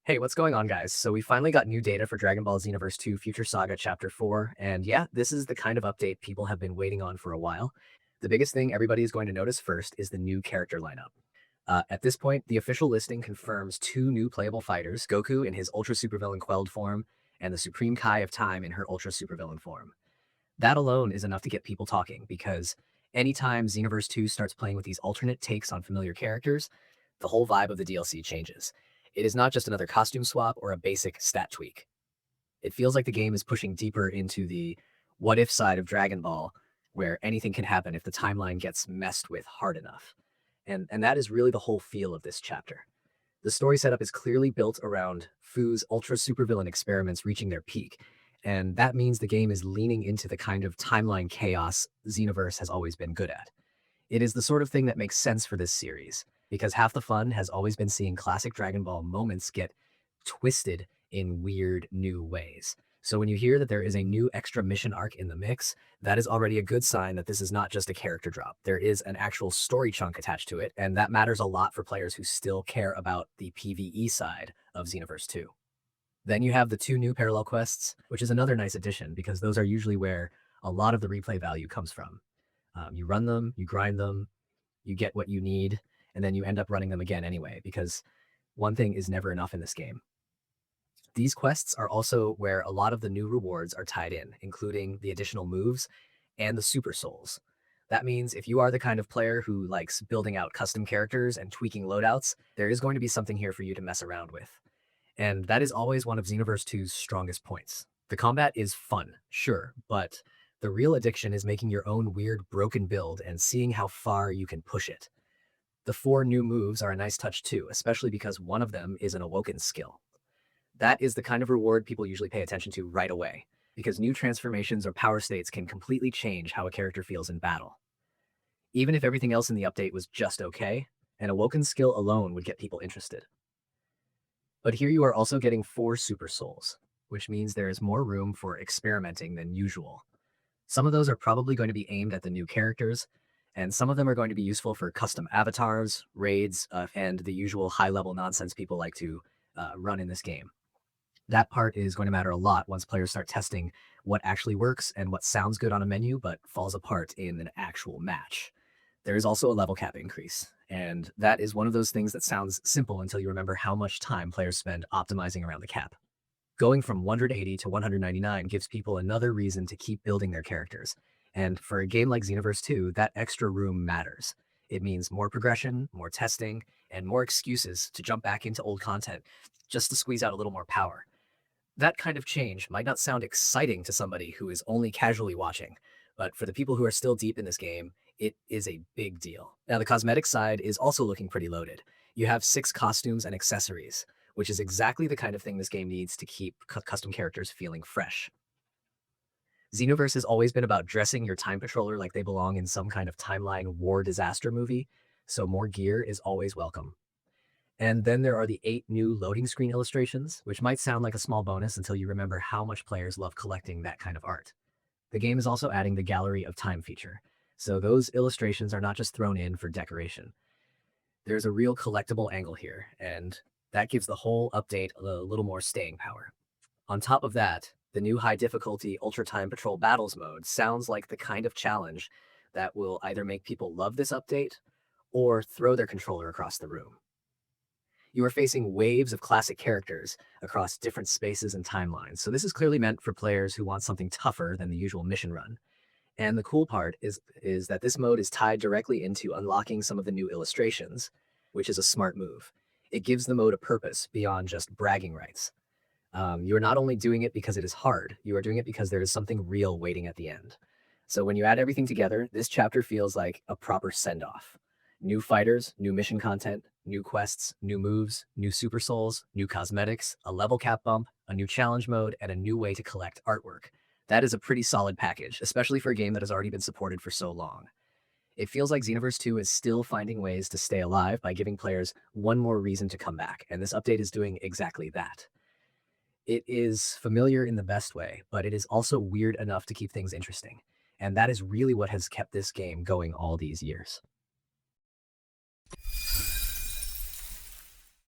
Hey, what's going on, guys? So we finally got new data for Dragon Ball Xenoverse 2 Future Saga Chapter 4, and yeah, this is the kind of update people have been waiting on for a while. The biggest thing everybody is going to notice first is the new character lineup. At this point, the official listing confirms two new playable fighters, Goku in his Ultra Supervillain Quelled form, and the Supreme Kai of Time in her Ultra Supervillain form. That alone is enough to get people talking, because anytime Xenoverse 2 starts playing with these alternate takes on familiar characters, the whole vibe of the DLC changes. It is not just another costume swap or a basic stat tweak. It feels like the game is pushing deeper into the what if side of Dragon Ball, where anything can happen if the timeline gets messed with hard enough. And that is really the whole feel of this chapter. The story setup is clearly built around Fu's ultra supervillain experiments reaching their peak, and that means the game is leaning into the kind of timeline chaos Xenoverse has always been good at. It is the sort of thing that makes sense for this series, because half the fun has always been seeing classic Dragon Ball moments get twisted in weird new ways. So when you hear that there is a new extra mission arc in the mix, that is already a good sign that this is not just a character drop. There is an actual story chunk attached to it, and that matters a lot for players who still care about the PvE side of Xenoverse 2. Then you have the two new parallel quests, which is another nice addition because those are usually where a lot of the replay value comes from. You run them, you grind them, you get what you need, and then you end up running them again anyway, because one thing is never enough in this game. These quests are also where a lot of the new rewards are tied in, including the additional moves and the super souls. That means if you are the kind of player who likes building out custom characters and tweaking loadouts, there is going to be something here for you to mess around with. And that is always one of Xenoverse 2's strongest points. The combat is fun, sure, but the real addiction is making your own weird broken build and seeing how far you can push it. The four new moves are a nice touch too, especially because one of them is an awoken skill. That is the kind of reward people usually pay attention to right away, because new transformations or power states can completely change how a character feels in battle. Even if everything else in the update was just okay, an awoken skill alone would get people interested. But here you are also getting four super souls, which means there is more room for experimenting than usual. Some of those are probably going to be aimed at the new characters, and some of them are going to be useful for custom avatars, raids, and the usual high-level nonsense people like to run in this game. That part is going to matter a lot once players start testing what actually works and what sounds good on a menu but falls apart in an actual match. There is also a level cap increase, and that is one of those things that sounds simple until you remember how much time players spend optimizing around the cap. Going from 180 to 199 gives people another reason to keep building their characters, and for a game like Xenoverse 2, that extra room matters. It means more progression, more testing, and more excuses to jump back into old content just to squeeze out a little more power. That kind of change might not sound exciting to somebody who is only casually watching, but for the people who are still deep in this game, it is a big deal. Now, the cosmetic side is also looking pretty loaded. You have 6 costumes and accessories, which is exactly the kind of thing this game needs to keep custom characters feeling fresh. Xenoverse has always been about dressing your time patroller like they belong in some kind of timeline war disaster movie, so more gear is always welcome. And then there are the 8 new loading screen illustrations, which might sound like a small bonus until you remember how much players love collecting that kind of art. The game is also adding the Gallery of Time feature, so those illustrations are not just thrown in for decoration. There's a real collectible angle here, and that gives the whole update a little more staying power. On top of that, the new high difficulty Ultra Time Patrol Battles mode sounds like the kind of challenge that will either make people love this update or throw their controller across the room. You are facing waves of classic characters across different spaces and timelines, so this is clearly meant for players who want something tougher than the usual mission run. And the cool part is that this mode is tied directly into unlocking some of the new illustrations, which is a smart move. It gives the mode a purpose beyond just bragging rights. You are not only doing it because it is hard, you are doing it because there is something real waiting at the end. So when you add everything together, this chapter feels like a proper send-off. New fighters, new mission content, new quests, new moves, new super souls, new cosmetics, a level cap bump, a new challenge mode, and a new way to collect artwork. That is a pretty solid package, especially for a game that has already been supported for so long. It feels like Xenoverse 2 is still finding ways to stay alive by giving players one more reason to come back, and this update is doing exactly that. It is familiar in the best way, but it is also weird enough to keep things interesting, and that is really what has kept this game going all these years.